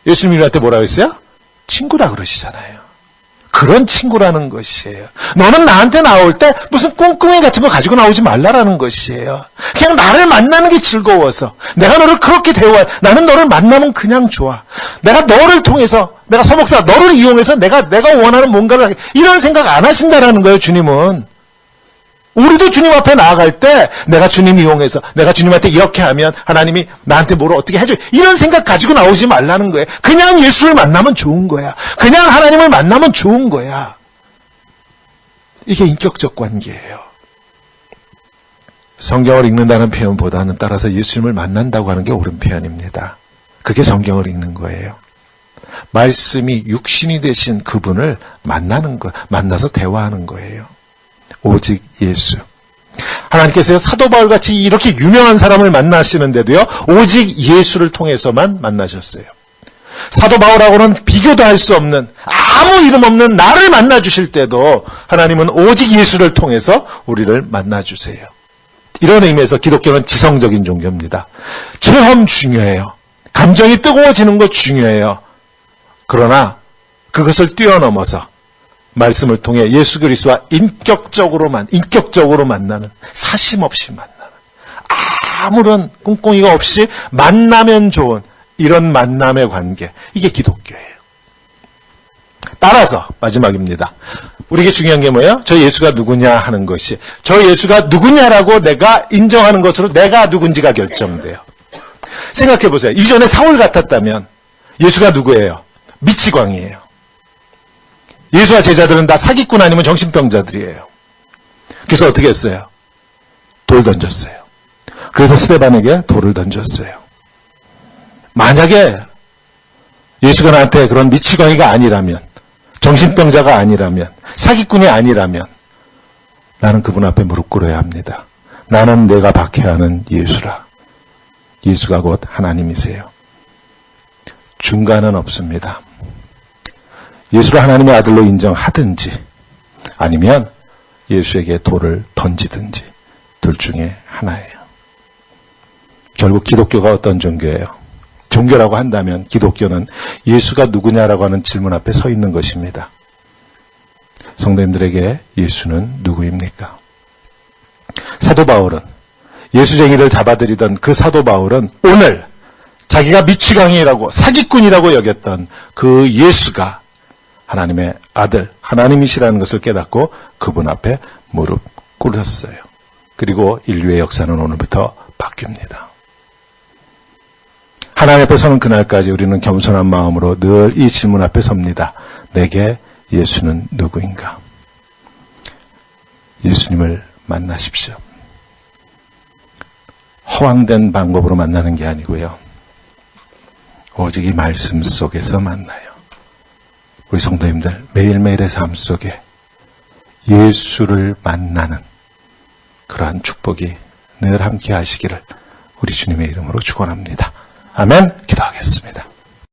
예수님이 우리한테 뭐라고 했어요? 친구라 그러시잖아요. 그런 친구라는 것이에요. 너는 나한테 나올 때 무슨 꿍꿍이 같은 거 가지고 나오지 말라라는 것이에요. 그냥 나를 만나는 게 즐거워서, 내가 너를 그렇게 대화해. 나는 너를 만나면 그냥 좋아. 내가 너를 통해서, 내가 서목사 너를 이용해서 내가 원하는 뭔가를 하게, 이런 생각 안 하신다라는 거예요. 주님은. 우리도 주님 앞에 나아갈 때 내가 주님 이용해서, 내가 주님한테 이렇게 하면 하나님이 나한테 뭐를 어떻게 해줘요, 이런 생각 가지고 나오지 말라는 거예요. 그냥 예수를 만나면 좋은 거야. 그냥 하나님을 만나면 좋은 거야. 이게 인격적 관계예요. 성경을 읽는다는 표현보다는 따라서 예수님을 만난다고 하는 게 옳은 표현입니다. 그게 성경을 읽는 거예요. 말씀이 육신이 되신 그분을 만나는 거, 만나서 대화하는 거예요. 오직 예수. 하나님께서 사도 바울같이 이렇게 유명한 사람을 만나시는데도요, 오직 예수를 통해서만 만나셨어요. 사도 바울하고는 비교도 할 수 없는 아무 이름 없는 나를 만나주실 때도 하나님은 오직 예수를 통해서 우리를 만나주세요. 이런 의미에서 기독교는 지성적인 종교입니다. 체험 중요해요. 감정이 뜨거워지는 것 중요해요. 그러나 그것을 뛰어넘어서 말씀을 통해 예수 그리스도와 인격적으로 만나는, 사심 없이 만나는, 아무런 꿍꿍이가 없이 만나면 좋은 이런 만남의 관계, 이게 기독교예요. 따라서 마지막입니다. 우리에게 중요한 게 뭐예요? 저 예수가 누구냐 하는 것이, 저 예수가 누구냐라고 내가 인정하는 것으로 내가 누군지가 결정돼요. 생각해 보세요. 이전에 사울 같았다면 예수가 누구예요? 미치광이에요. 예수와 제자들은 다 사기꾼 아니면 정신병자들이에요. 그래서 어떻게 했어요? 돌 던졌어요. 그래서 스데반에게 돌을 던졌어요. 만약에 예수가 나한테 그런 미치광이가 아니라면, 정신병자가 아니라면, 사기꾼이 아니라면 나는 그분 앞에 무릎 꿇어야 합니다. 나는 내가 박해하는 예수라. 예수가 곧 하나님이세요. 중간은 없습니다. 예수를 하나님의 아들로 인정하든지 아니면 예수에게 돌을 던지든지 둘 중에 하나예요. 결국 기독교가 어떤 종교예요? 종교라고 한다면 기독교는 예수가 누구냐라고 하는 질문 앞에 서 있는 것입니다. 성도님들에게 예수는 누구입니까? 사도 바울은, 예수쟁이를 잡아들이던 그 사도 바울은 오늘 자기가 미치광이라고 사기꾼이라고 여겼던 그 예수가 하나님의 아들, 하나님이시라는 것을 깨닫고 그분 앞에 무릎 꿇었어요. 그리고 인류의 역사는 오늘부터 바뀝니다. 하나님 앞에 서는 그날까지 우리는 겸손한 마음으로 늘 이 질문 앞에 섭니다. 내게 예수는 누구인가? 예수님을 만나십시오. 허황된 방법으로 만나는 게 아니고요. 오직 이 말씀 속에서 만나요. 우리 성도님들 매일매일의 삶 속에 예수를 만나는 그러한 축복이 늘 함께 하시기를 우리 주님의 이름으로 축원합니다. 아멘. 기도하겠습니다.